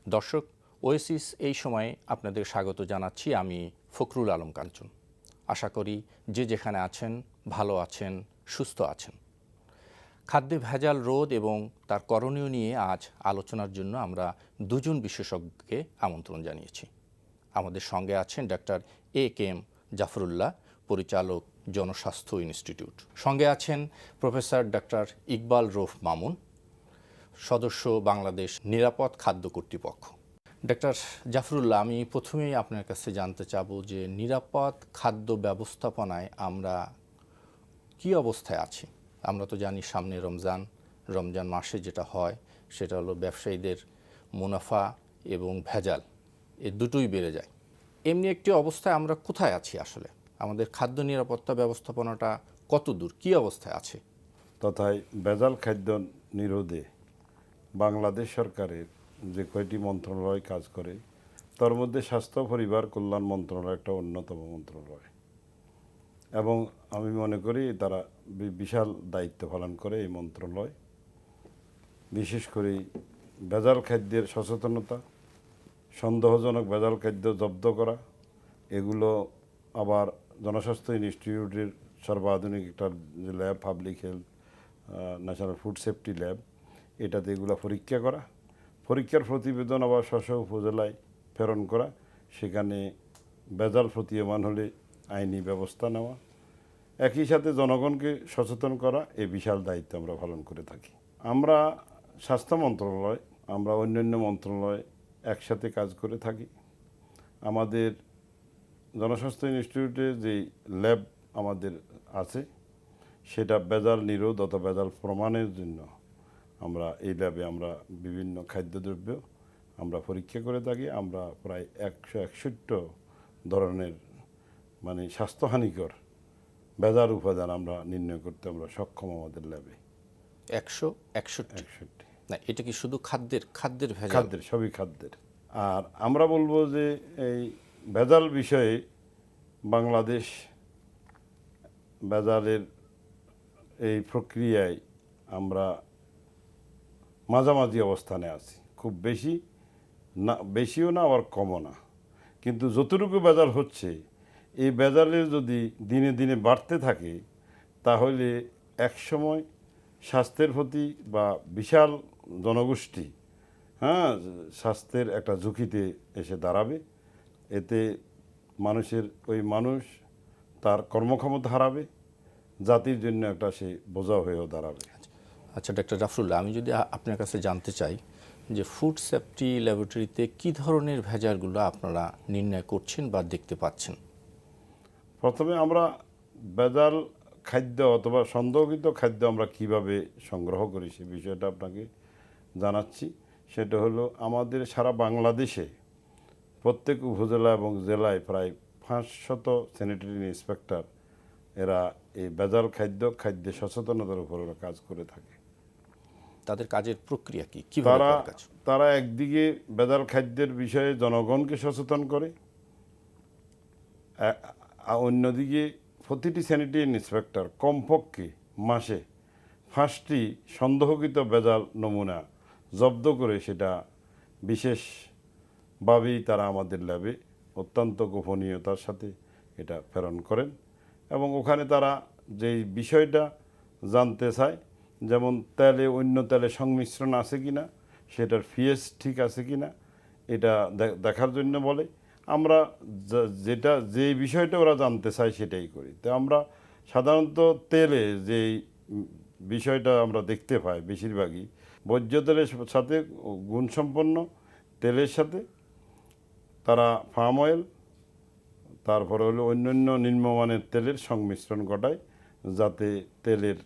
দর্শক, ওয়েসিস এই সময়ে আপনাদের স্বাগত জানাচ্ছি। আমি ফখরুল আলম কাঞ্চন। আশা করি যে যেখানে আছেন ভালো আছেন, সুস্থ আছেন। খাদ্যে ভেজাল রোধ এবং তার করণীয় নিয়ে আজ আলোচনার জন্য আমরা দুজন বিশেষজ্ঞকে আমন্ত্রণ জানিয়েছি। আমাদের সঙ্গে আছেন ডাক্তার A.K.M. জাফরুল্লাহ, পরিচালক, জনস্বাস্থ্য ইনস্টিটিউট। সঙ্গে আছেন প্রফেসর ডাক্তার ইকবাল রৌফ মামুন, সদস্য বাংলাদেশ নিরাপদ খাদ্য কর্তৃপক্ষ। ডাক্তার জাফরুল্লাহ, আমি প্রথমেই আপনার কাছে জানতে চাবো যে নিরাপদ খাদ্য ব্যবস্থাপনায় আমরা কি অবস্থায় আছি? আমরা তো জানি সামনে রমজান মাসে যেটা হয় সেটা হলো ব্যবসায়ীদের মুনাফা এবং ভেজাল এ দুটোই বেড়ে যায়। এমনি একটি অবস্থায় আমরা কোথায় আছি আসলে? আমাদের খাদ্য নিরাপত্তা ব্যবস্থাপনাটা কত দূর, কি অবস্থায় আছে? তথায় ভেজাল খাদ্য নিরোধে বাংলাদেশ সরকারের যে কয়টি মন্ত্রণালয় কাজ করে তার মধ্যে স্বাস্থ্য পরিবার কল্যাণ মন্ত্রণালয় একটা অন্যতম মন্ত্রণালয়, এবং আমি মনে করি তারা বিশাল দায়িত্ব পালন করে এই মন্ত্রণালয়। বিশেষ করে ভেজাল খাদ্যের সচেতনতা, সন্দেহজনক ভেজাল খাদ্য জব্দ করা, এগুলো আবার জনস্বাস্থ্য ইনস্টিটিউটের সর্বাধুনিক একটা যে lab, public health national food safety lab, এটাতে এগুলো পরীক্ষা করা, পরীক্ষার প্রতিবেদন আবার স্ব উপজেলায় প্রেরণ করা, সেখানে ভেজাল প্রতীয়মান হলে আইনি ব্যবস্থা নেওয়া, একই সাথে জনগণকে সচেতন করা, এই বিশাল দায়িত্ব আমরা পালন করে থাকি। আমরা স্বাস্থ্য মন্ত্রণালয়, আমরা অন্যান্য মন্ত্রণালয় একসাথে কাজ করে থাকি। আমাদের জনস্বাস্থ্য ইনস্টিটিউটে যেই ল্যাব আমাদের আছে সেটা ভেজাল নিরোধ অথবা ভেজাল প্রমাণের জন্য আমরা এই ল্যাবে আমরা বিভিন্ন খাদ্যদ্রব্য আমরা পরীক্ষা করে থাকি। আমরা প্রায় 161 ধরনের মানে স্বাস্থ্যহানিকর ভেজাল উপাদান আমরা নির্ণয় করতে আমরা সক্ষম আমাদের ল্যাবে। 161 না, এটা কি শুধু খাদ্যের ভেজাল? খাদ্যের, সবই খাদ্যের। আর আমরা বলবো যে এই ভেজাল বিষয়ে বাংলাদেশ ভেজালের এই প্রক্রিয়ায় আমরা মাঝামাঝি অবস্থানে আছি। খুব বেশিও না আবার কমও না, কিন্তু যতটুকু ভেজাল হচ্ছে এই ভেজালের যদি দিনে দিনে বাড়তে থাকে তাহলে একসময় স্বাস্থ্যের প্রতি বা বিশাল জনগোষ্ঠী স্বাস্থ্যের একটা ঝুঁকিতে এসে দাঁড়াবে। এতে মানুষ তার কর্মক্ষমতা হারাবে, জাতির জন্য একটা সে বোঝা হয়েও দাঁড়াবে। আচ্ছা ডাক্তার জাফরুল্লাহ, আমি যদি আপনার কাছে জানতে চাই যে ফুড সেফটি ল্যাবরেটরিতে কি ধরনের ভেজালগুলো আপনারা নির্ণয় করছেন বা দেখতে পাচ্ছেন? প্রথমে আমরা ভেজাল খাদ্য অথবা সন্দেহকৃত খাদ্য আমরা কিভাবে সংগ্রহ করি সে বিষয়টা আপনাকে জানাচ্ছি। সেটা হলো আমাদের সারা বাংলাদেশে প্রত্যেক উপজেলা এবং জেলায় প্রায় 500 স্যানিটারি ইন্সপেক্টর এরা এই ভেজাল খাদ্য সচেতনতার উপর কাজ করে থাকে। তাদের কাজের প্রক্রিয়া কি, কিভাবে কাজ? তারা একদিকে ভেজাল খাদ্যের বিষয়ে জনগণকে সচেতন করে, অন্যদিকে প্রতিটি স্যানিটারি ইন্সপেক্টর কমপক্ষে মাসে 5টি সন্দেহকৃত ভেজাল নমুনা জব্দ করে সেটা বিশেষভাবেই তারা আমাদের ল্যাবে অত্যন্ত গোপনীয়তার সাথে এটা প্রেরণ করেন, এবং ওখানে তারা যেই বিষয়টা জানতে চায়, যেমন অন্য তেলে সংমিশ্রণ আছে কি না, সেটার পিএইচ ঠিক আছে কি না, এটা দেখার জন্য বলে। আমরা যে বিষয়টা ওরা জানতে চায় সেটাই করি। তো আমরা সাধারণত তেলে যেই বিষয়টা আমরা দেখতে পাই বেশিরভাগই ভোজ্য তেলের সাথে, গুণসম্পন্ন তেলের সাথে তারা পাম অয়েল, তারপরে হলো অন্যান্য নিম্নমানের তেলের সংমিশ্রণ ঘটায়, যাতে তেলের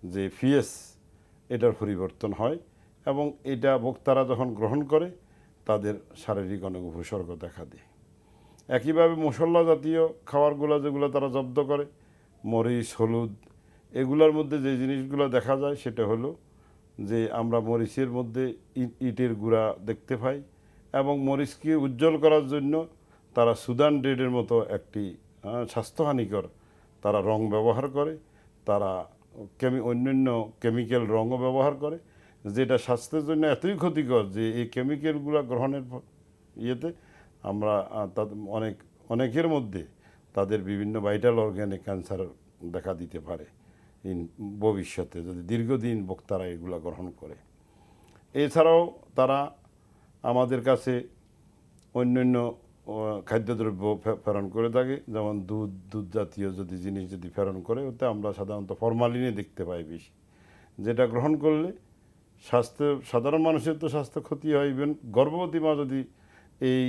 যে পিএইচ এটার পরিবর্তন হয়, এবং এটা ভোক্তারা যখন গ্রহণ করে তাদের শারীরিক অনেক উপসর্গ দেখা দেয়। একইভাবে মশলা জাতীয় খাবারগুলো যেগুলো তারা জব্দ করে, মরিচ, হলুদ, এগুলোর মধ্যে যে জিনিসগুলো দেখা যায় সেটা হলো যে আমরা মরিচের মধ্যে ইটের গুঁড়া দেখতে পাই, এবং মরিচকে উজ্জ্বল করার জন্য তারা সুদান রেডের মতো একটি স্বাস্থ্যহানিকর তারা রং ব্যবহার করে, তারা অন্যান্য কেমিক্যাল রঙও ব্যবহার করে, যেটা স্বাস্থ্যের জন্য এতই ক্ষতিকর যে এই কেমিক্যালগুলো গ্রহণের ইয়েতে আমরা অনেকের মধ্যে তাদের বিভিন্ন ভাইটাল অর্গানে ক্যান্সার দেখা দিতে পারে ভবিষ্যতে যদি দীর্ঘদিন বক্তারা এগুলো গ্রহণ করে। এছাড়াও তারা আমাদের কাছে অন্যান্য খাদ্যদ্রব্য প্রেরণ করে থাকে, যেমন দুধ জাতীয় যদি জিনিস যদি প্রেরণ করে, ওতে আমরা সাধারণত ফরমালিনে দেখতে পাই বেশি, যেটা গ্রহণ করলে সাধারণ মানুষের তো স্বাস্থ্য ক্ষতি হয়। ইভেন গর্ভবতী মা যদি এই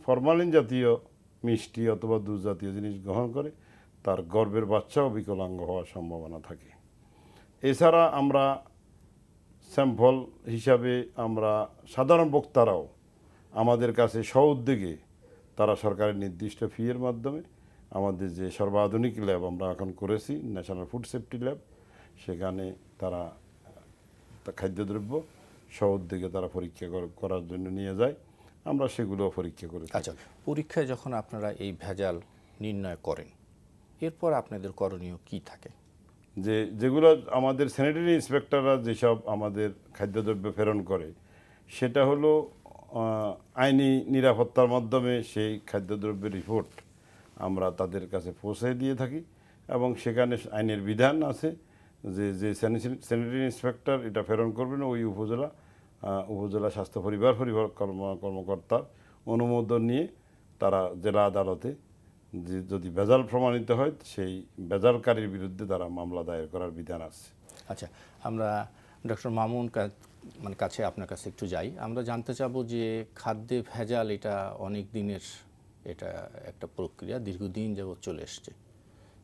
ফরমালিন জাতীয় মিষ্টি অথবা দুধ জাতীয় জিনিস গ্রহণ করে, তার গর্ভের বাচ্চাও বিকলাঙ্গ হওয়ার সম্ভাবনা থাকে। এছাড়া আমরা স্যাম্পল হিসাবে আমরা সাধারণ বক্তারাও আমাদের কাছে স্ব-উদ্যোগে তারা সরকারের নির্দিষ্ট ফি-এর মাধ্যমে আমাদের যে সর্বাধুনিক ল্যাব আমরা এখন করেছি, ন্যাশনাল ফুড সেফটি ল্যাব, সেখানে তারা খাদ্যদ্রব্য স্ব-উদ্যোগে তারা পরীক্ষা করার জন্য নিয়ে যায়। আমরা সেগুলো পরীক্ষা করি। আচ্ছা, পরীক্ষায় যখন আপনারা এই ভেজাল নির্ণয় করেন, এরপর আপনাদের করণীয় কি থাকে? যেগুলো আমাদের স্যানিটারি ইন্সপেক্টররা যেসব আমাদের খাদ্যদ্রব্য প্রেরণ করে, সেটা হলো আইনি নিরাপত্তার মাধ্যমে সেই খাদ্যদ্রব্যের রিপোর্ট আমরা তাদের কাছে পৌঁছে দিয়ে থাকি, এবং সেখানে আইনের বিধান আছে যে স্যানিটারি ইন্সপেক্টর এটা প্রেরণ করবেন ওই উপজেলা স্বাস্থ্য পরিবার কর্মকর্তার অনুমোদন নিয়ে তারা জেলা আদালতে যদি ভেজাল প্রমাণিত হয়, সেই ভেজালকারীর বিরুদ্ধে তারা মামলা দায়ের করার বিধান আছে। আচ্ছা, আমরা ডক্টর মামুন কাছে আপনার কাছে একটু যাই। আমরা জানতে চাবো যে খাদ্যে ভেজাল এটা অনেক দিনের এটা একটা প্রক্রিয়া, দীর্ঘদিন যাবৎ চলে এসছে।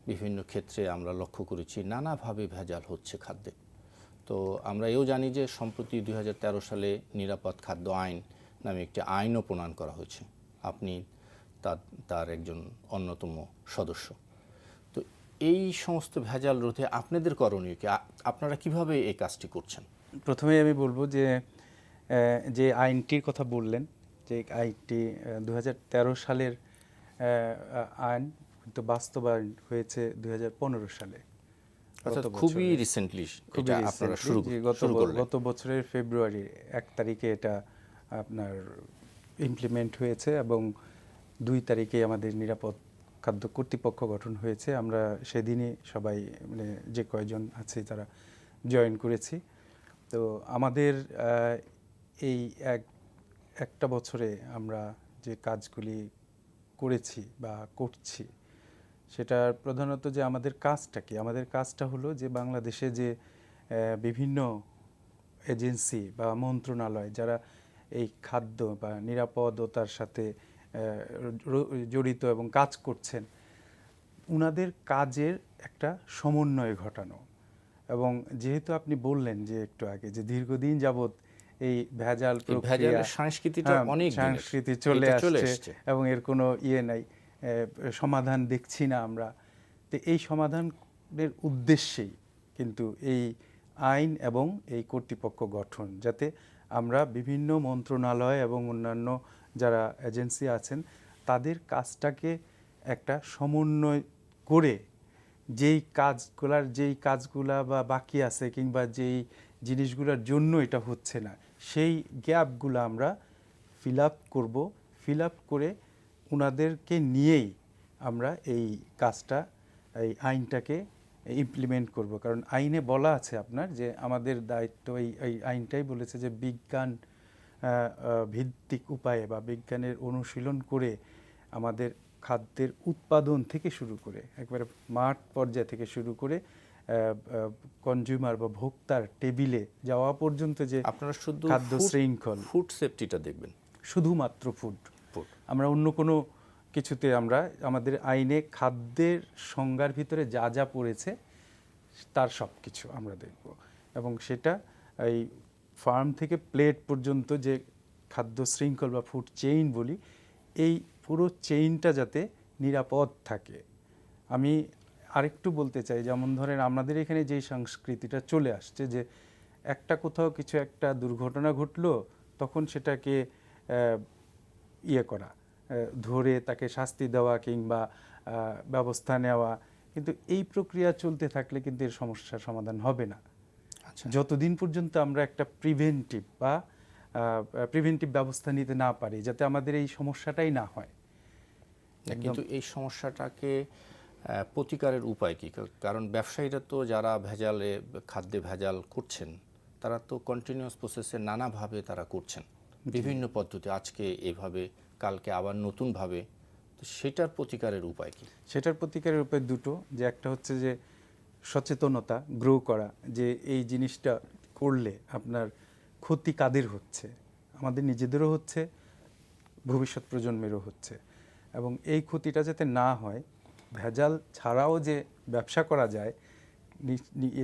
বিভিন্ন ক্ষেত্রে আমরা লক্ষ্য করেছি নানাভাবে ভেজাল হচ্ছে খাদ্যে। তো আমরা এও জানি যে সম্প্রতি 2013 সালে নিরাপদ খাদ্য আইন নামে একটি আইনও প্রণয়ন করা হয়েছে। আপনি তার একজন অন্যতম সদস্য। তো এই সমস্ত ভেজাল রোধে আপনাদের করণীয় কি? আপনারা কিভাবে এই কাজটি করছেন? প্রথমেই আমি বলবো যে আইনটির কথা বললেন, যে আইনটি 2013 সালের আইন, কিন্তু বাস্তবায়ন হয়েছে 2015 সালে। খুবই রিসেন্টলি এটা আপনারা শুরু করলেন। গত বছরের ফেব্রুয়ারি 1 তারিখে এটা আপনার ইমপ্লিমেন্ট হয়েছে, এবং 2 তারিখে আমাদের নিরাপদ খাদ্য কর্তৃপক্ষ গঠন হয়েছে। আমরা সেদিনই সবাই মানে যে কয়জন আছে তারা জয়েন করেছি। তো আমাদের এই একটা বছরে আমরা যে কাজগুলি করেছি বা করছি, সেটা প্রধানত যে আমাদের কাজটা কি, আমাদের কাজটা হলো যে বাংলাদেশে যে বিভিন্ন এজেন্সি বা মন্ত্রণালয় যারা এই খাদ্য বা নিরাপদতার সাথে জড়িত এবং কাজ করছেন, উনাদের কাজের একটা সমন্বয় ঘটানো। এবং যেহেতু আপনি বললেন যে একটু আগে যে দীর্ঘদিন যাবৎ এই ভেজাল প্রক্রিয়া সংস্কৃতি চলে আসছে এবং এর কোনো নাই, সমাধান দেখছি না আমরা। তো এই সমাধানের উদ্দেশ্যেই কিন্তু এই আইন এবং এই কর্তৃপক্ষ গঠন, যাতে আমরা বিভিন্ন মন্ত্রণালয় এবং অন্যান্য যারা এজেন্সি আছেন তাদের কাজটাকে একটা সমন্বয় করে যেই কাজগুলা বা বাকি আছে কিংবা যেই জিনিসগুলোর জন্য এটা হচ্ছে না, সেই গ্যাপগুলো আমরা ফিল আপ করে উনাদেরকে নিয়েই আমরা এই কাজটা, এই আইনটাকে ইমপ্লিমেন্ট করব। কারণ আইনে বলা আছে আপনার যে আমাদের দায়িত্ব, এই আইনটাই বলেছে যে বিজ্ঞান ভিত্তিক উপায়ে বা বিজ্ঞানের অনুশীলন করে আমাদের খাদ্যের উৎপাদন থেকে শুরু করে একবারে মাঠ পর্যায় থেকে শুরু করে কনজিউমার বা ভোক্তার টেবিলে যাওয়া পর্যন্ত যে আপনারা শুধু খাদ্য শৃঙ্খল, ফুড সেফটিটা দেখবেন, শুধুমাত্র ফুড। আমরা অন্য কোনো কিছুতে আমাদের আইনে খাদ্যের সংজ্ঞার ভিতরে যা যা পড়েছে তার সব কিছু আমরা দেখব, এবং সেটা এই ফার্ম থেকে প্লেট পর্যন্ত যে খাদ্য শৃঙ্খল বা ফুড চেইন বলি, এই পুরো চেইনটা যাতে নিরাপদ থাকে। আমি আরেকটু বলতে চাই, যেমন ধরেন আমাদের এখানে যেই সংস্কৃতিটা চলে আসছে যে কোথাও কিছু একটা দুর্ঘটনা ঘটলো, তখন সেটাকে ধরে তাকে শাস্তি দেওয়া কিংবা ব্যবস্থা নেওয়া, কিন্তু এই প্রক্রিয়া চলতে থাকলে কিন্তু এর সমস্যার সমাধান হবে না। আচ্ছা। যতদিন পর্যন্ত আমরা একটা প্রিভেন্টিভ ব্যবস্থা নিতে না পারি, যাতে আমাদের এই সমস্যাটাই না হয়। না, কিন্তু এই সমস্যাটাকে প্রতিকারের উপায় কি? কারণ ব্যবসায়ীরা তো যারা খাদ্যে ভেজাল করছেন, তারা তো কন্টিনিউয়াস প্রসেসে নানাভাবে তারা করছেন, বিভিন্ন পদ্ধতি, আজকে এভাবে, কালকে আবার নতুনভাবে। তো সেটার প্রতিকারের উপায় কি? সেটার প্রতিকারের উপায় দুটো, যে একটা হচ্ছে যে সচেতনতা গ্রো করা, যে এই জিনিসটা করলে আপনার ক্ষতি কাদের হচ্ছে, আমাদের নিজেদেরও হচ্ছে, ভবিষ্যৎ প্রজন্মেরও হচ্ছে, এবং এই ক্ষতিটা যাতে না হয়, ভেজাল ছাড়াও যে ব্যবসা করা যায়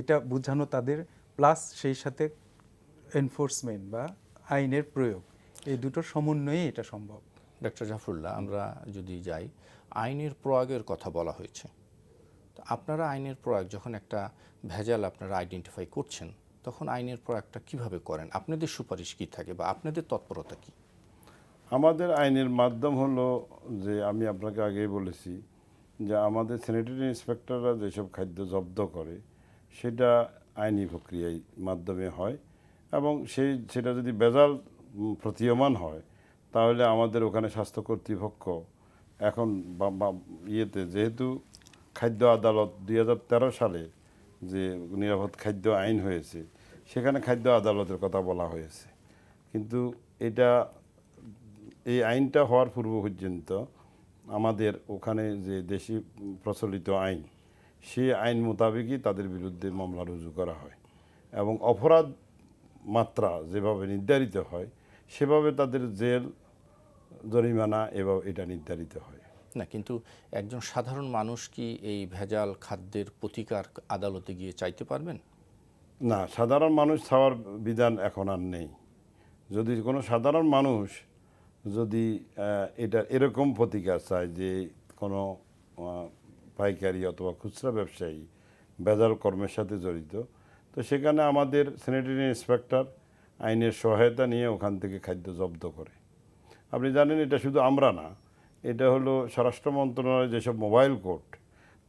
এটা বোঝানো তাদের, প্লাস সেই সাথে এনফোর্সমেন্ট বা আইনের প্রয়োগ, এই দুটোর সমন্বয়ে এটা সম্ভব। ডক্টর জাফরুল্লাহ, আমরা যদি যাই, আইনের প্রয়োগের কথা বলা হয়েছে। তো আপনারা আইনের প্রয়োগ, যখন একটা ভেজাল আপনারা আইডেন্টিফাই করছেন, তখন আইনের প্রয়োগটা কিভাবে করেন? আপনাদের সুপারিশ কি থাকে বা আপনাদের তৎপরতা কি? আমাদের আইনের মাধ্যম হলো যে, আমি আপনাকে আগেই বলেছি যে আমাদের স্যানিটারি ইন্সপেক্টররা যেসব খাদ্য জব্দ করে সেটা আইনি প্রক্রিয়ায় মাধ্যমে হয়, এবং সেটা যদি ভেজাল প্রতীয়মান হয়, তাহলে আমাদের ওখানে স্বাস্থ্য কর্তৃপক্ষ এখন ইয়েতে, যেহেতু খাদ্য আদালত 2013 সালে যে নিরাপদ খাদ্য আইন হয়েছে, সেখানে খাদ্য আদালতের কথা বলা হয়েছে, কিন্তু এই আইনটা হওয়ার পূর্ব পর্যন্ত আমাদের ওখানে যে দেশি প্রচলিত আইন, সেই আইন মোতাবেকই তাদের বিরুদ্ধে মামলা রুজু করা হয়, এবং অপরাধ মাত্রা যেভাবে নির্ধারিত হয় সেভাবে তাদের জেল, জরিমানা এটা নির্ধারিত হয়। না, কিন্তু একজন সাধারণ মানুষ কি এই ভেজাল খাদ্যের প্রতিকার আদালতে গিয়ে চাইতে পারবেন? না, সাধারণ মানুষ চাওয়ার বিধান এখন আর নেই। যদি কোনো সাধারণ মানুষ যদি এটা এরকম প্রতিকার চায় যে কোনো পাইকারি অথবা খুচরা ব্যবসায়ী ভেজাল কর্মের সাথে জড়িত, তো সেখানে আমাদের স্যানিটারি ইন্সপেক্টর আইনের সহায়তা নিয়ে ওখান থেকে খাদ্য জব্দ করে। আপনি জানেন, এটা শুধু আমরা না, এটা হলো স্বরাষ্ট্র মন্ত্রণালয়ের যেসব মোবাইল কোর্ট,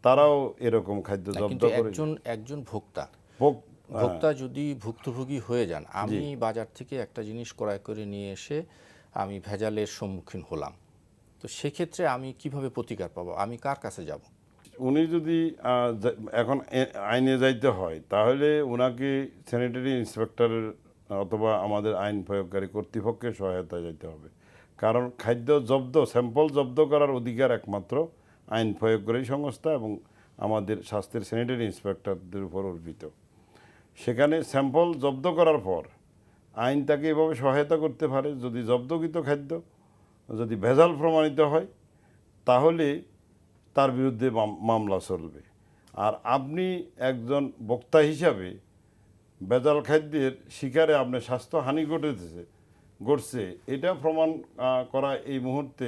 তারাও এরকম খাদ্য না, জব্দ কিন্তু করে। একজন ভোক্তা হ্যাঁ। যদি ভুক্তভোগী হয়ে যান, আমি বাজার থেকে একটা জিনিস ক্রয় করে নিয়ে এসে আমি ভেজালের সম্মুখীন হলাম, তো সেক্ষেত্রে আমি কিভাবে প্রতিকার পাবো? আমি কার কাছে যাব? উনি যদি এখন আইনে যাইতে হয়, তাহলে ওনাকে স্যানিটারি ইন্সপেক্টরের অথবা আমাদের আইন প্রয়োগকারী কর্তৃপক্ষের সহায়তায় যেতে হবে। কারণ খাদ্য স্যাম্পল জব্দ করার অধিকার একমাত্র আইন প্রয়োগকারী সংস্থা এবং আমাদের স্বাস্থ্যের স্যানিটারি ইন্সপেক্টরদের উপর অর্পিত। সেখানে স্যাম্পল জব্দ করার পর আইন তাকে এভাবে সহায়তা করতে পারে, যদি জব্দকৃত খাদ্য যদি ভেজাল প্রমাণিত হয়, তাহলে তার বিরুদ্ধে মামলা চলবে। আর আপনি একজন বক্তা হিসাবে ভেজাল খাদ্যের শিকারে আপনার স্বাস্থ্যহানি ঘটছে, এটা প্রমাণ করা এই মুহূর্তে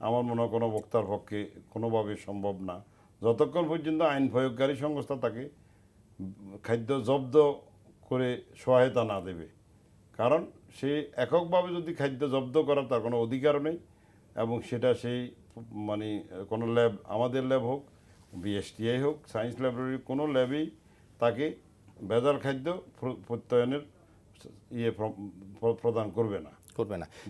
আমার মনে হয় কোনো বক্তার পক্ষে কোনোভাবে সম্ভব না, যতক্ষণ পর্যন্ত আইন প্রয়োগকারী সংস্থা তাকে খাদ্য জব্দ করে সহায়তা না দেবে। কারণ সে এককভাবে যদি খাদ্য জব্দ করার তার কোনো অধিকারও নেই, এবং সেটা সেই মানে কোনো ল্যাব, আমাদের ল্যাব হোক, বিএসটিআই হোক, সায়েন্স ল্যাবরেটরি, কোনো ল্যাবেই তাকে ভেজাল খাদ্য প্রত্যয়নের প্রদান করবে না।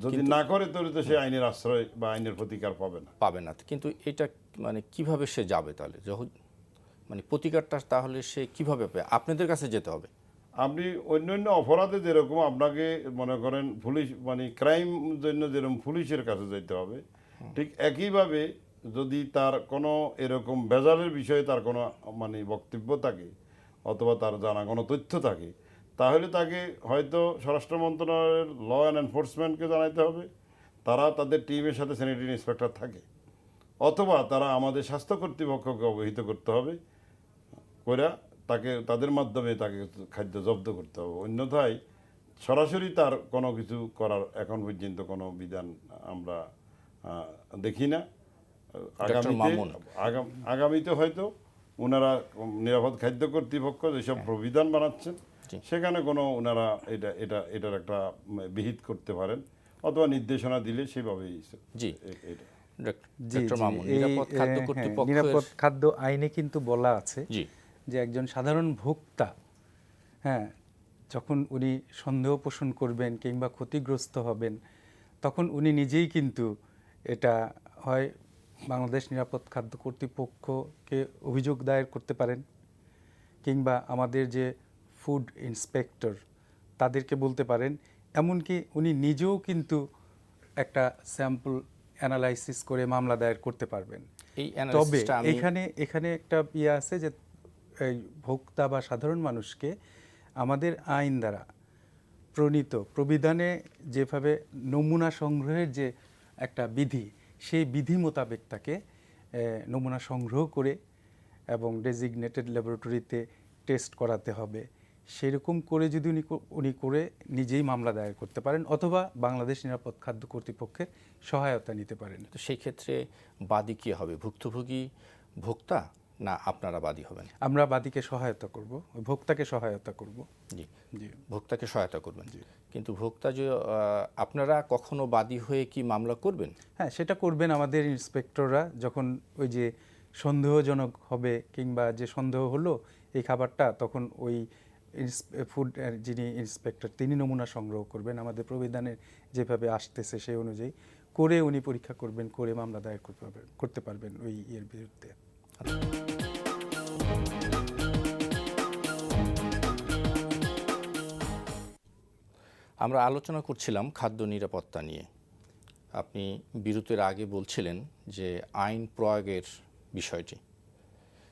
যদি না করে, তাহলে তো সে আইনের আশ্রয় বা আইনের প্রতিকার পাবে না। কিন্তু এটা মানে কিভাবে সে যাবে তাহলে? মানে প্রতিকারটা তাহলে সে কিভাবে পাবে? আপনাদের কাছে যেতে হবে? আপনি অন্যান্য অপরাধে যেরকম আপনাকে মনে করেন পুলিশ, মানে ক্রাইম জন্য যেরকম পুলিশের কাছে যেতে হবে, ঠিক একইভাবে যদি তার কোনো এরকম ভেজালের বিষয়ে তার কোনো মানে বক্তব্য থাকে অথবা তার জানা কোনো তথ্য থাকে, তাহলে তাকে হয়তো স্বরাষ্ট্র মন্ত্রণালয়ের ল অ্যান্ড এনফোর্সমেন্টকে জানাতে হবে, তারা তাদের টিমের সাথে স্যানিটারি ইন্সপেক্টর থাকে, অথবা তারা আমাদের স্বাস্থ্য কর্তৃপক্ষকে অবহিত করতে হবে, কইরা তাদের মাধ্যমে তাকে খাদ্য জব্দ করতে হবে। অন্যথায় সরাসরি তার কোনো কিছু করার এখন পর্যন্ত কোনো বিধান আমরা দেখি না। আগামীতে হয়তো ওনারা নিরাপদ খাদ্য কর্তৃপক্ষ যেসব প্রবিধান বানাচ্ছেন, সেখানে কোনো ওনারা এটার একটা বিহিত করতে পারেন, অথবা নির্দেশনা দিলে সেভাবেই। নিরাপদ খাদ্য আইনে কিন্তু বলা আছে যে একজন সাধারণ ভোক্তা, যখন উনি সন্দেহ পোষণ করবেন কিংবা ক্ষতিগ্রস্ত হবেন, তখন উনি নিজেই কিন্তু এটা হয় বাংলাদেশ নিরাপদ খাদ্য কর্তৃপক্ষকে অভিযোগ দায়ের করতে পারেন, কিংবা আমাদের যে ফুড ইন্সপেক্টর তাদেরকে বলতে পারেন। এমনকি উনি নিজেও কিন্তু একটা স্যাম্পল অ্যানালাইসিস করে মামলা দায়ের করতে পারবেন। এই তবে অ্যানালিসিসটা আমি এখানে একটা ইয়ে আছে যে এই ভোক্তা বা সাধারণ মানুষকে আমাদের আইন দ্বারা প্রণীত প্রবিধানে যেভাবে নমুনা সংগ্রহের যে একটা বিধি, সেই বিধি মোতাবেক তাকে নমুনা সংগ্রহ করে এবং ডেজিগনেটেড ল্যাবরেটরিতে টেস্ট করাতে হবে। সেরকম করে যদি উনি করে নিজেই মামলা দায়ের করতে পারেন, অথবা বাংলাদেশ নিরাপদ খাদ্য কর্তৃপক্ষের সহায়তা নিতে পারেন। তো সেই ক্ষেত্রে বাদী কে হবে, ভুক্তভোগী ভোক্তা না আপনারা বাদী হবেন? আমরা বাদীকে সহায়তা করব, ভোক্তাকে সহায়তা করব। জি, জি ভোক্তাকে সহায়তা করবেন। জি। কিন্তু ভোক্তা যে আপনারা কখনো বাদী হয়ে কি মামলা করবেন? হ্যাঁ, সেটা করবেন আমাদের ইন্সপেক্টররা। যখন ওই যে সন্দেহজনক হবে কিংবা যে সন্দেহ হলো এই খাবারটা, তখন ওই ফুড যিনি ইন্সপেক্টর তিনি নমুনা সংগ্রহ করবেন আমাদের প্রবিধানের যেভাবে আসতেছে সেই অনুযায়ী করে উনি পরীক্ষা করবেন, করে মামলা দায়ের করতে পারবেন ওই এর বিরুদ্ধে। আমরা আলোচনা করছিলাম খাদ্য নিরাপত্তা নিয়ে। আপনি বিরতির আগে বলছিলেন যে আইন প্রয়োগের বিষয়টি।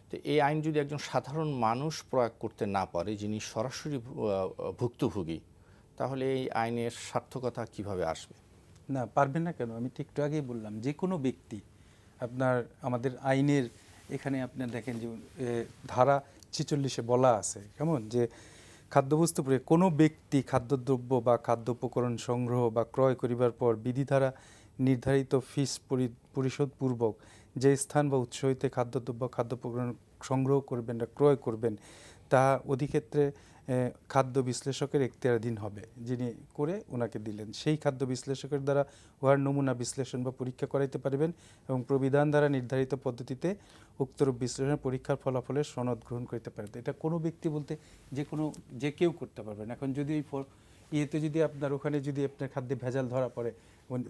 তো এই আইন যদি একজন সাধারণ মানুষ প্রয়োগ করতে না পারে, যিনি সরাসরি ভুক্তভোগী, তাহলে এই আইনের সার্থকতা কিভাবে আসবে? না, পারবেন না কেন? আমি ঠিক একটু আগেই বললাম, যে কোনো ব্যক্তি আপনার আমাদের আইনের এখানে আপনার দেখেন যে ধারা 46-এ বলা আছে কেমন, যে খাদ্যবস্তু কোনো ব্যক্তি খাদ্যদ্রব্য বা খাদ্য উপকরণ সংগ্রহ বা ক্রয় করিবার পর বিধি দ্বারা নির্ধারিত ফিস পরিশোধ পূর্বক যে স্থান বা উৎস হইতে খাদ্যদ্রব্য খাদ্য উপকরণ সংগ্রহ করবেন বা ক্রয় করবেন, তাহা অধিক্ষেত্রে খাদ্য বিশ্লেষকের এখতিয়ারাধীন হবে। যিনি করে ওনাকে দিলেন, সেই খাদ্য বিশ্লেষকের দ্বারা উহার নমুনা বিশ্লেষণ বা পরীক্ষা করাইতে পারবেন এবং প্রবিধান দ্বারা নির্ধারিত পদ্ধতিতে উক্তরূপ বিশ্লেষণ পরীক্ষার ফলাফলের সনদ গ্রহণ করিতে পারেন। এটা কোনো ব্যক্তি বলতে যে কেউ করতে পারবেন। এখন যদি এই ইয়েতে যদি আপনার ওখানে যদি আপনার খাদ্যে ভেজাল ধরা পড়ে,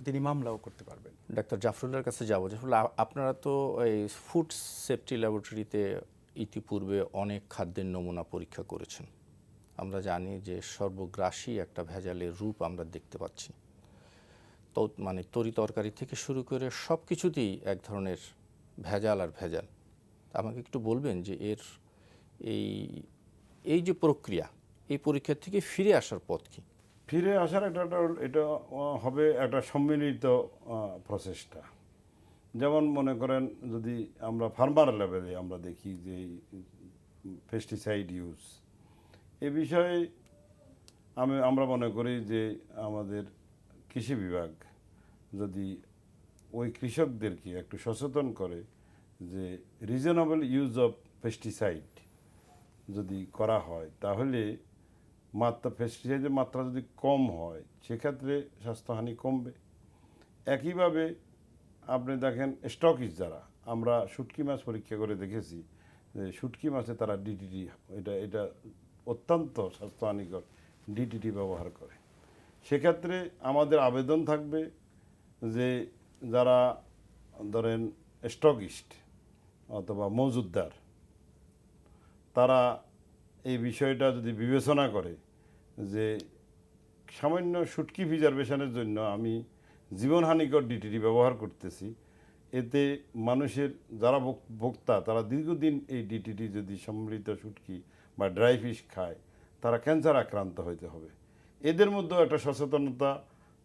তিনি মামলাও করতে পারবেন। ডাক্তার জাফরুল্লাহর কাছে যাবো। জাফরুল্লাহ, আপনারা তো এই ফুড সেফটি ল্যাবরেটরিতে ইতিপূর্বে অনেক খাদ্যের নমুনা পরীক্ষা করেছেন। আমরা জানি যে সর্বগ্রাসী একটা ভেজালের রূপ আমরা দেখতে পাচ্ছি। তো মানে তরি তরকারি থেকে শুরু করে সব কিছুতেই এক ধরনের ভেজাল আর ভেজাল। আমাকে একটু বলবেন যে এই যে প্রক্রিয়া, এই পরীক্ষা থেকে ফিরে আসার পথ কি? ফিরে আসার এটা হবে একটা সম্মিলিত প্রচেষ্টা। যেমন মনে করেন, যদি আমরা ফার্মার লেভেলে আমরা দেখি যে পেস্টিসাইড ইউজ এ বিষয়ে আমরা মনে করি যে আমাদের কৃষি বিভাগ যদি ওই কৃষকদেরকে একটু সচেতন করে যে রিজনেবল ইউজ অফ পেস্টিসাইড যদি করা হয়, তাহলে পেস্টিসাইডের মাত্রা যদি কম হয় সেক্ষেত্রে স্বাস্থ্যহানি কমবে। একইভাবে আপনি দেখেন স্টকিজ যারা, আমরা শুটকি মাছ পরীক্ষা করে দেখেছি যে শুটকি মাছে তারা ডিডিটি, এটা অত্যন্ত স্বাস্থ্যহানিকর ডিডিটি ব্যবহার করে। সেক্ষেত্রে আমাদের আবেদন থাকবে যে যারা ধরেন স্টকিস্ট অথবা মজুতদার, তারা এই বিষয়টা যদি বিবেচনা করে যে সামান্য শুটকি প্রিজারভেশনের জন্য আমি জীবনহানিকর ডিটিটি ব্যবহার করতেছি, এতে মানুষের যারা ভোক্তা তারা দীর্ঘদিন এই ডিটিটি যদি সম্মিলিত শুটকি বা ড্রাই ফিশ খায়, তারা ক্যান্সার আক্রান্ত হইতে হবে। এদের মধ্যেও একটা সচেতনতা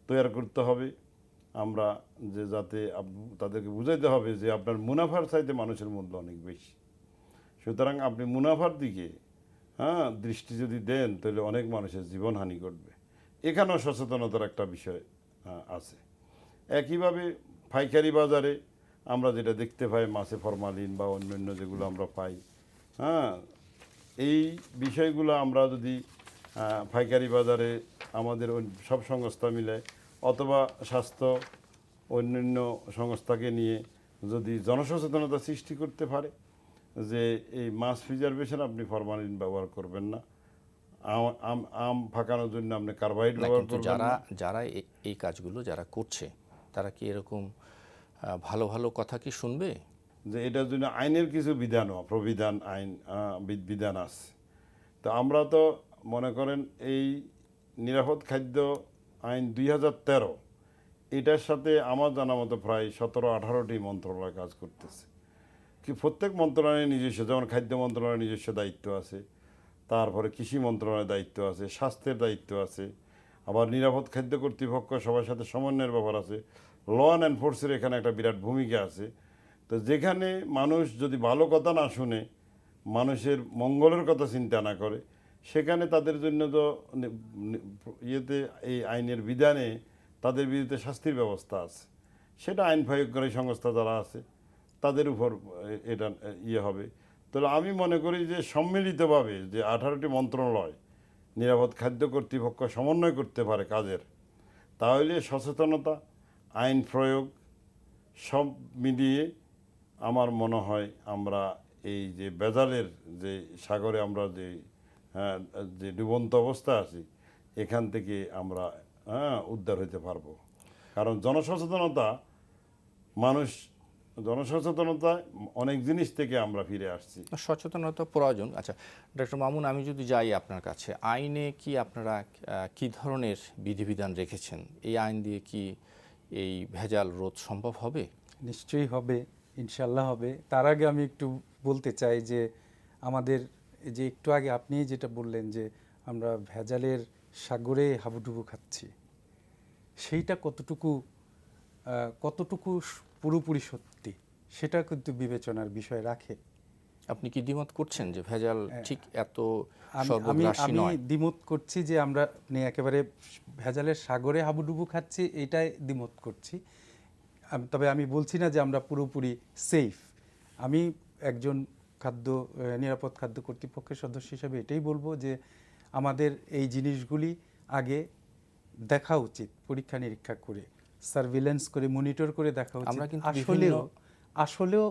তৈরি করতে হবে আমরা, যে যাতে তাদেরকে বুঝাইতে হবে যে আপনার মুনাফার চাইতে মানুষের মূল্য অনেক বেশি। সুতরাং আপনি মুনাফার দিকে দৃষ্টি যদি দেন, তাহলে অনেক মানুষের জীবনহানি ঘটবে। এখানেও সচেতনতার একটা বিষয় আছে। একইভাবে পাইকারি বাজারে আমরা যেটা দেখতে পাই, মাছে ফরমালিন বা অন্যান্য যেগুলো আমরা পাই, এই বিষয়গুলো আমরা যদি পাইকারি বাজারে আমাদের সব সংস্থা মিলে অথবা স্বাস্থ্য অন্যান্য সংস্থাকে নিয়ে যদি জনসচেতনতা সৃষ্টি করতে পারে যে এই মাছ প্রিজারভেশন আপনি ফরমালিন ব্যবহার করবেন না, আম ফাঁকানোর জন্য আপনি কার্বাইড না, ব্যবহার কিন্তু করবেন যারা না। যারা এই কাজগুলো যারা করছে তারা কি এরকম ভালো ভালো কথা কি শুনবে? যে এটার জন্য আইনের কিছু প্রবিধান আইন বিধান আছে। তো আমরা তো মনে করেন এই নিরাপদ খাদ্য আইন 2013 এটার সাথে আমার জানা মতো প্রায় 17-18টি মন্ত্রণালয় কাজ করতেছে। কি প্রত্যেক মন্ত্রণালয়ের নিজস্ব, যেমন খাদ্য মন্ত্রণালয়ের নিজস্ব দায়িত্ব আছে, তারপরে কৃষি মন্ত্রণালয়ের দায়িত্ব আছে, স্বাস্থ্যের দায়িত্ব আছে, আবার নিরাপদ খাদ্য কর্তৃপক্ষ সবার সাথে সমন্বয়ের ব্যাপার আছে, ল অ্যান্ড এনফোর্সের এখানে একটা বিরাট ভূমিকা আছে। তো যেখানে মানুষ যদি ভালো কথা না শুনে, মানুষের মঙ্গলের কথা চিন্তা না করে, সেখানে তাদের জন্য তো ইয়েতে এই আইনের বিধানে তাদের বিরুদ্ধে শাস্তির ব্যবস্থা আছে। সেটা আইন প্রয়োগকারী সংস্থা যারা আছে তাদের উপর এটা হবে। তাহলে আমি মনে করি যে সম্মিলিতভাবে যে 18টি মন্ত্রণালয় নিরাপদ খাদ্য কর্তৃপক্ষ সমন্বয় করতে পারে কাজের, তাহলে সচেতনতা, আইন প্রয়োগ সব মিলিয়ে আমার মনে হয় আমরা এই যে ভেজালের যে সাগরে আমরা যে ডুবন্ত অবস্থা আছি, এখান থেকে আমরা উদ্ধার হইতে পারবো। কারণ জনসচেতনতায় অনেক জিনিস থেকে আমরা ফিরে আসছি। সচেতনতা প্রয়োজন। আচ্ছা ডক্টর মামুন, আমি যদি যাই আপনার কাছে, আইনে কি আপনারা কি ধরনের বিধিবিধান রেখেছেন? এই আইন দিয়ে কি এই ভেজাল রোধ সম্ভব হবে? নিশ্চয়ই হবে, ইনশাল্লাহ হবে। তার আগে আমি একটু বলতে চাই যে আমাদের যে একটু আগে আপনি যেটা বললেন যে আমরা ভেজালের সাগরে হাবুডুবু খাচ্ছি, সেইটা কতটুকু পুরোপুরি সত্যি সেটা কিন্তু বিবেচনার বিষয় রাখে। আপনি কি দ্বিমত করছেন যে ভেজাল ঠিক এত আমি সর্বগ্রাসী নয়? দ্বিমত করছি যে আমরা একেবারে ভেজালের সাগরে হাবুডুবু খাচ্ছি, এটাই দ্বিমত করছি। তবে আমি বলছি না যে আমরা পুরোপুরি সেফ। আমি একজন নিরাপদ খাদ্য কর্তৃপক্ষের সদস্য হিসেবে এটাই বলবো যে আমাদের এই জিনিসগুলি আগে দেখা উচিত, পরীক্ষা নিরীক্ষা করে, সার্ভিলেন্স করে, মনিটর করে দেখা উচিত আমরা কিন্তু আসলেও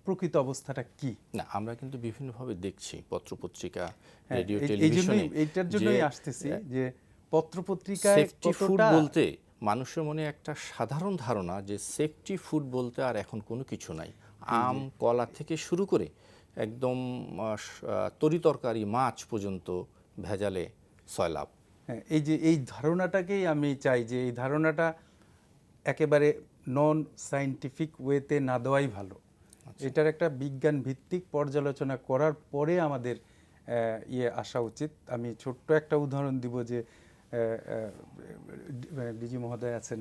প্রকৃত অবস্থাটা কি। না, আমরা কিন্তু বিভিন্নভাবে দেখছি পত্রপত্রিকা, হ্যাঁ, রেডিও, টেলিভিশনে। এইটার জন্যই আসতেছি যে পত্রপত্রিকায় সেফটি ফুড বলতে মানুষের মনে একটা সাধারণ ধারণা যে সেফটি ফুড বলতে আর এখন কোনো কিছু নাই। আম, কলা থেকে শুরু করে একদম তরিতরকারি, মাছ পর্যন্ত ভেজালে সয়লাভ। হ্যাঁ, এই ধারণাটাকেই আমি চাই যে এই ধারণাটা একেবারে নন সায়েন্টিফিক ওয়েতে না দেওয়াই ভালো। এটার একটা বিজ্ঞান ভিত্তিক পর্যালোচনা করার পরে আমাদের আসা উচিত। আমি ছোট্ট একটা উদাহরণ দিব যে ডিজি মহোদয় আছেন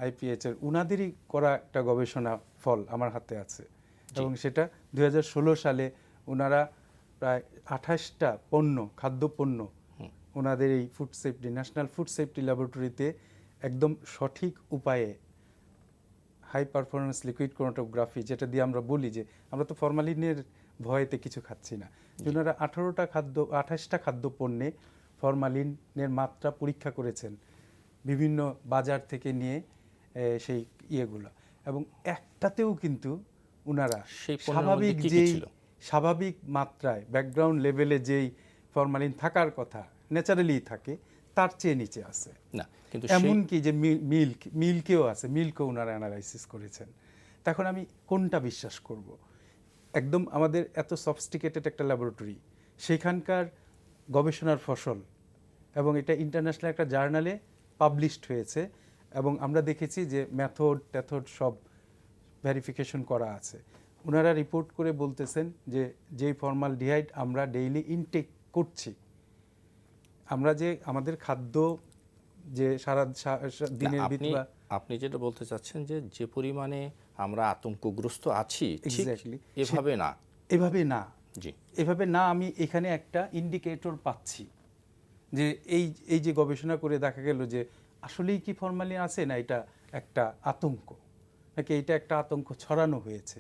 IPH এর, উনাদেরই করা একটা গবেষণা ফল আমার হাতে আছে, এবং সেটা 2016 সালে ওনারা প্রায় 28টা খাদ্য পণ্য ওনাদের এই ন্যাশনাল ফুড সেফটি ল্যাবরেটরিতে একদম সঠিক উপায়ে হাই পারফরমেন্স লিকুইড ক্রোমাটোগ্রাফি, যেটা দিয়ে আমরা বলি যে আমরা তো ফরমালিনের ভয়েতে কিছু খাচ্ছি না, ওনারা 28টা খাদ্য পণ্যে ফরমালিনের মাত্রা পরীক্ষা করেছেন বিভিন্ন বাজার থেকে নিয়ে সেই ইয়েগুলো, এবং একটাতেও কিন্তু ওনারা স্বাভাবিক মাত্রায় ব্যাকগ্রাউন্ড লেভেলে যেই ফরমালিন থাকার কথা ন্যাচারালি থাকে তার চেয়ে নিচে আছে। না, কিন্তু এমনকি যে মিল্কেও আছে, মিল্কও ওনারা অ্যানালাইসিস করেছেন। তখন আমি কোনটা বিশ্বাস করব? একদম আমাদের এত সফিস্টিকেটেড একটা ল্যাবরেটরি, সেখানকার গবেষণার ফসল, এবং এটা ইন্টারন্যাশনাল একটা জার্নালে পাবলিশড হয়েছে, এবং আমরা দেখেছি যে মেথড সব ভেরিফিকেশন করা আছে। ওনারা রিপোর্ট করে বলতেছেন যে যেই ফর্মালডিহাইড আমরা ডেইলি ইনটেক করছি, আমরা যে আমাদের খাদ্য যে সারা দিনের ভিতরে, আপনি যেটা বলতে চাচ্ছেন যে পরিমাণে আমরা আতঙ্কগ্রস্ত আছি, এক্স্যাক্টলি এভাবে না। জি, এভাবে না। আমি এখানে একটা ইন্ডিকেটর পাচ্ছি যে এই যে গবেষণা করে দেখা গেল যে আসলেই কি ফরমালিন আছে, না এটা একটা আতঙ্ক, নাকি এটা একটা আতঙ্ক ছড়ানো হয়েছে।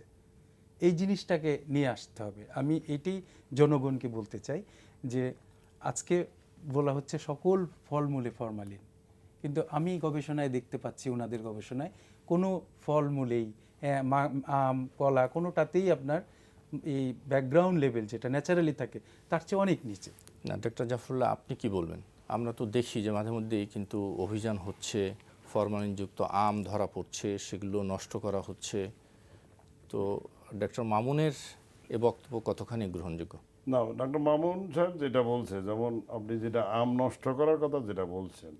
এই জিনিসটাকে নিয়ে আসতে হবে। আমি এটাই জনগণকে বলতে চাই যে আজকে বলা হচ্ছে সকল ফলমূলে ফরমালিন, কিন্তু আমি গবেষণায় দেখতে পাচ্ছি, ওনাদের গবেষণায় কোনো ফলমূলেই আম, কলা, কোনোটাতেই আপনার এই ব্যাকগ্রাউন্ড লেভেল যেটা ন্যাচারালি থাকে তার চেয়ে অনেক নিচে। না, ডক্টর জাফরুল্লাহ, আপনি কি বলবেন? আমরা তো দেখি যে মাঝে মধ্যেই কিন্তু অভিযান হচ্ছে, ফরমালিনযুক্ত আম ধরা পড়ছে, সেগুলো নষ্ট করা হচ্ছে। তো ডক্টর মামুনের এ বক্তব্য কতখানি গ্রহণযোগ্য? না, ডক্টর মামুন সাহেব যেটা বলছে, যেমন আপনি যেটা আম নষ্ট করার কথা যেটা বলছেন,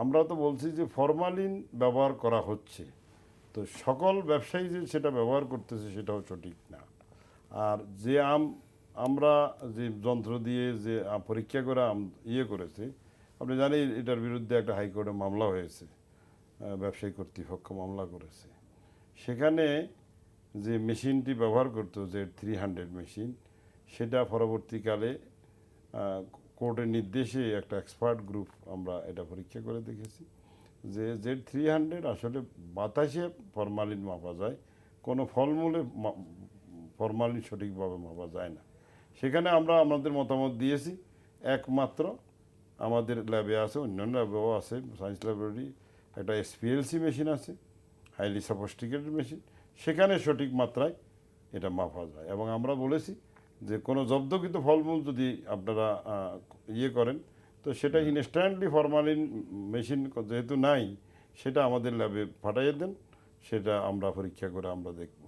আমরা তো বলছি যে ফরমালিন ব্যবহার করা হচ্ছে, তো সকল ব্যবসায়ী যে সেটা ব্যবহার করতেছে সেটাও সঠিক না। আর যে আম আমরা যে যন্ত্র দিয়ে যে পরীক্ষা করে আম করেছে, আপনি জানেন এটার বিরুদ্ধে একটা হাইকোর্টে মামলা হয়েছে, ব্যবসায়ী কর্তৃপক্ষ মামলা করেছে। সেখানে যে মেশিনটি ব্যবহার করতো, যে 300 মেশিন, সেটা পরবর্তীকালে কোর্টের নির্দেশে একটা এক্সপার্ট গ্রুপ আমরা এটা পরীক্ষা করে দেখেছি যে Z300 আসলে বাতাসে ফরমালিন মাপা যায়, কোনো ফলমূলে ফরমালিন সঠিকভাবে মাপা যায় না। সেখানে আমরা আমাদের মতামত দিয়েছি। একমাত্র আমাদের ল্যাবে আছে, অন্যান্য ল্যাবেও আছে, সায়েন্স ল্যাবরেটরি একটা SPLC মেশিন আছে, হাইলি সফিস্টিকেটেড মেশিন, সেখানে সঠিক মাত্রায় এটা মাপা যায়। এবং আমরা বলেছি যে কোনো জব্দকৃত ফলমূল যদি আপনারা করেন, তো সেটা ইনস্ট্যান্টলি ফরমালিন মেশিন যেহেতু নাই, সেটা আমাদের ল্যাবে পাঠিয়ে দেন, সেটা আমরা পরীক্ষা করে আমরা দেখব।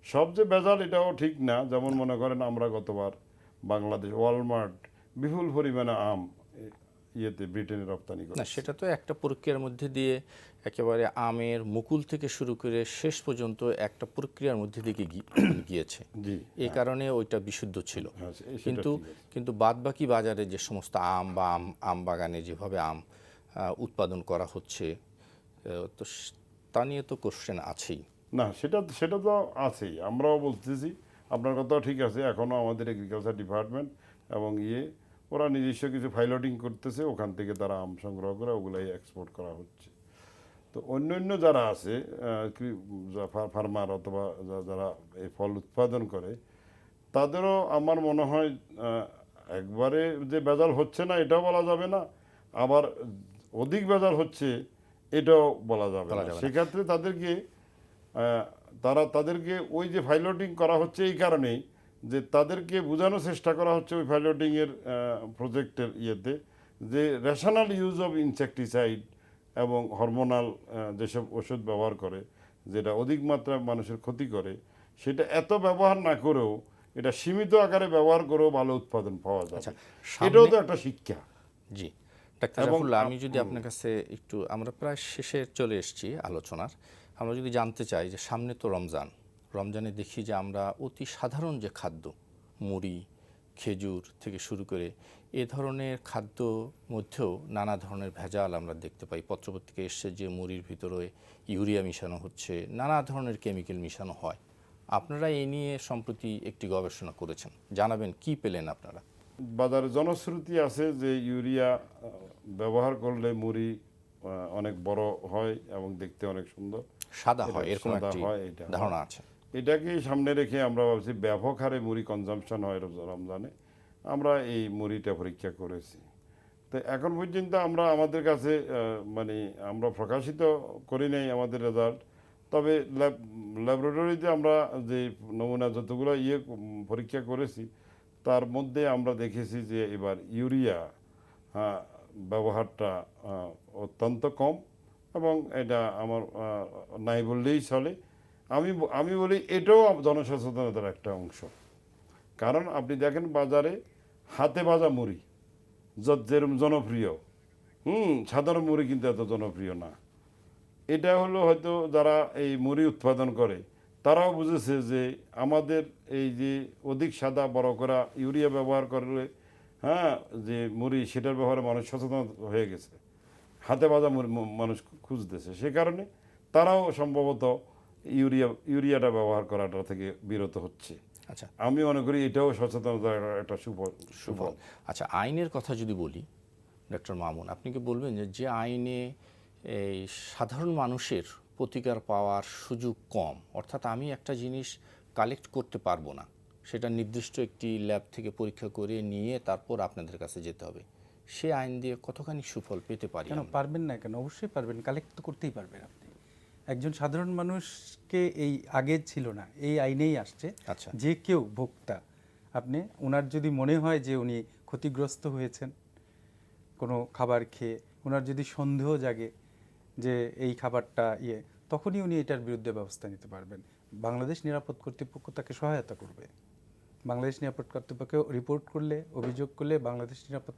সব যে ভেজাল এটাও ঠিক না। যেমন মনে করেন আমরা গতবার বাংলাদেশ ওয়ালমার্ট বিপুল পরিমাণে আম ব্রিটেনে রপ্তানি করে। না, সেটা তো একটা প্রক্রিয়ার মধ্যে দিয়ে একেবারে আমের মুকুল থেকে শুরু করে শেষ পর্যন্ত একটা প্রক্রিয়ার মধ্যে দিয়ে গিয়েছে। জি, এই কারণে ওইটা বিশুদ্ধ ছিল। হ্যাঁ, সেটা কিন্তু ঠিক আছে। কিন্তু বাদবাকি বাজারে যে সমস্ত আম বা আম বাগানে যেভাবে আম উৎপাদন করা হচ্ছে, তো তা নিয়ে তো কোশ্চেন আছেই। না, সেটা সেটা তো আছেই, আমরাও বলতেছি, আপনার কথাও ঠিক আছে। এখনও আমাদের এগ্রিকালচার ডিপার্টমেন্ট এবং ওরা নিজস্ব কিছু ফাইলটিং করতেছে, ওখান থেকে তারা আম সংগ্রহ করে ওগুলাই এক্সপোর্ট করা হচ্ছে। তো অন্য যারা আছে ফার্মার অথবা যারা এই ফল উৎপাদন করে, তাদেরও আমার মনে হয় একবারে যে ভেজাল হচ্ছে না এটাও বলা যাবে না, আবার অধিক ভেজাল হচ্ছে এটাও বলা যাবে না। সেক্ষেত্রে তাদেরকে ওই যে ফাইলটিং করা হচ্ছে এই কারণেই যে তাদেরকে বোঝানোর চেষ্টা করা হচ্ছে ওই ফাইলটিংয়ের প্রজেক্টের যে রেশনাল ইউজ অফ ইনসেকটিসাইড এবং হরমোনাল যেসব ওষুধ ব্যবহার করে, যেটা অধিক মাত্রায় মানুষের ক্ষতি করে, সেটা এত ব্যবহার না করেও এটা সীমিত আকারে ব্যবহার করেও ভালো উৎপাদন পাওয়া যায়। এটাও তো একটা শিক্ষা। জি, ডাক্তার জাফরুল্লাহ, আমি যদি আপনার কাছে একটু, আমরা প্রায় শেষে চলে এসেছি আলোচনার, আমরা যদি জানতে চাই যে সামনে তো রমজানে দেখি যে আমরা অতি সাধারণ যে খাদ্য, মুড়ি, খেজুর থেকে শুরু করে এ ধরনের খাদ্য মধ্যেও নানা ধরনের ভেজাল আমরা দেখতে পাই। পত্রপত্রিকায় এসছে যে মুড়ির ভিতরে ইউরিয়া মিশানো হচ্ছে, নানা ধরনের কেমিক্যাল মিশানো হয়। আপনারা এই নিয়ে সম্প্রতি একটি গবেষণা করেছেন, জানাবেন কি পেলেন আপনারা? বাজারে জনশ্রুতি আছে যে ইউরিয়া ব্যবহার করলে মুড়ি অনেক বড় হয় এবং দেখতে অনেক সুন্দর সাদা হয়, এরকম একটি ধারণা আছে। এটাকে সামনে রেখে আমরা ভাবছি ব্যাপক হারে মুড়ি কনজাম্পশন হয় রমজানে। আমরা এই মুড়িটা পরীক্ষা করেছি। তো এখন পর্যন্ত আমরা আমাদের কাছে আমরা প্রকাশিত করি নাই আমাদের রেজাল্ট, তবে ল্যাবরেটরিতে আমরা যে নমুনা যতগুলো পরীক্ষা করেছি তার মধ্যে আমরা দেখেছি যে এবার ইউরিয়া ব্যবহারটা অত্যন্ত কম, এবং এটা আমার নাই বললেই চলে। আমি বলি এটাও জনসচেতনতার একটা অংশ। কারণ আপনি দেখেন বাজারে হাতে ভাজা মুড়ি যেরকম জনপ্রিয়, সাধারণ মুড়ি কিন্তু এত জনপ্রিয় না। এটা হলো হয়তো যারা এই মুড়ি উৎপাদন করে তারাও বুঝেছে যে আমাদের এই যে অধিক সাদা বড় করা ইউরিয়া ব্যবহার করলে যে মুড়ি, সেটার ব্যাপারে মানুষ সচেতন হয়ে গেছে, হাতে ভাজা মুড়ি মানুষ খুঁজতেছে। সে কারণে তারাও সম্ভবত ইউরিয়াটা ব্যবহার করাটা থেকে বিরত হচ্ছে। আচ্ছা, আমি মনে করি এটাও সচেতনতার একটা সুফল। আচ্ছা, আইনের কথা যদি বলি, ডক্টর মামুন, আপনি কি বলবেন যে আইনে এই সাধারণ মানুষের প্রতিকার পাওয়ার সুযোগ কম, অর্থাৎ আমি একটা জিনিস কালেক্ট করতে পারবো না, সেটা নির্দিষ্ট একটি ল্যাব থেকে পরীক্ষা করে নিয়ে তারপর আপনাদের কাছে যেতে হবে, সে আইন দিয়ে কতখানি সুফল পেতে পারি? কেন পারবেন না? কেন, অবশ্যই পারবেন, কালেক্ট তো করতেই পারবেন আপনি। একজন সাধারণ মানুষকে এই আগে ছিল না, এই আইনেই আসছে। আচ্ছা, যে কেউ ভোক্তা, আপনি ওনার যদি মনে হয় যে উনি ক্ষতিগ্রস্ত হয়েছেন কোনো খাবার খেয়ে, ওনার যদি সন্দেহ জাগে যে এই খাবারটা তখনই উনি এটার বিরুদ্ধে ব্যবস্থা নিতে পারবেন। বাংলাদেশ নিরাপদ কর্তৃপক্ষ তাকে সহায়তা করবে। বাংলাদেশ নিরাপদ কর্তৃপক্ষ রিপোর্ট করলে, অভিযোগ করলে বাংলাদেশ নিরাপদ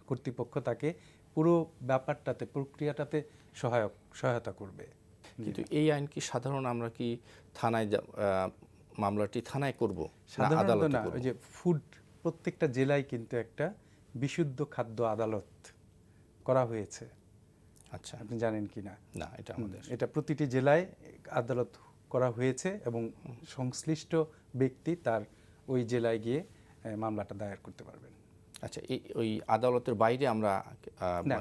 কর্তৃপক্ষ তাকে পুরো ব্যাপারটাতে, প্রক্রিয়াটাতে সহায়তা করবে। কিন্তু এই আইন কি সাধারণ আমরা কি থানায় মামলাটি থানায় করব, সাধারণত না, ওই যে ফুড, প্রত্যেকটা জেলায় কিন্তু একটা বিশুদ্ধ খাদ্য আদালত করা হয়েছে। আচ্ছা, আপনি জানেন কি না? না, এটা আমাদের এটা প্রতিটি জেলায় আদালত করা হয়েছে এবং সংশ্লিষ্ট ব্যক্তি তার ওই জেলায় গিয়ে মামলাটা দায়ের করতে পারবেন। আচ্ছা, ওই আদালতের বাইরে আমরা না,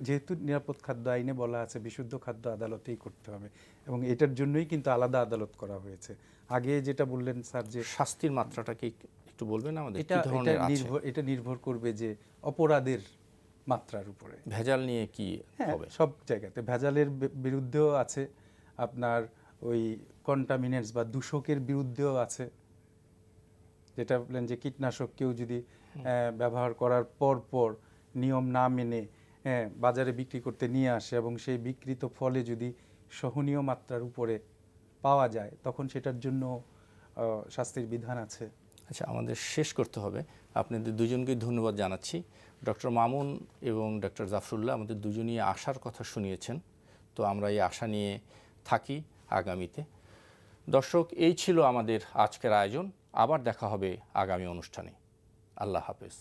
যেহেতু নিরাপদ খাদ্য আইনে বলা আছে বিশুদ্ধ খাদ্য আদালতেই করতে হবে, এবং এটার জন্যই কিন্তু আলাদা আদালত করা হয়েছে। আগে যেটা বললেন স্যার, যে শাস্তির মাত্রাটা কি একটু বলবেন আমাদের? এটা নির্ভর করবে যে অপরাধের মাত্রার উপরে। ভেজাল নিয়ে কি হবে? সব জায়গাতে ভেজালের বিরুদ্ধেও আছে, আপনার ওই কন্টামিনেন্টস বা দূষকের বিরুদ্ধেও আছে। যেটা বললেন যে কীটনাশক কেউ যদি ব্যবহার করার পর নিয়ম না মেনে বাজারে বিক্রি করতে নিয়ে আসে এবং সেই বিকৃত ফলে যদি সহনীয় মাত্রার উপরে পাওয়া যায়, তখন সেটার জন্য শাস্তির বিধান আছে। আচ্ছা, আমাদের শেষ করতে হবে। আপনাদের দুজনকেই ধন্যবাদ জানাচ্ছি। ডক্টর মামুন এবং ডক্টর জাফরুল্লাহ আমাদের দুজনই আশার কথা শুনিয়েছেন, তো আমরা এই আশা নিয়ে থাকি আগামীতে। দর্শক, এই ছিল আমাদের আজকের আয়োজন। আবার দেখা হবে আগামী অনুষ্ঠানে। আল্লাহ হাফেজ।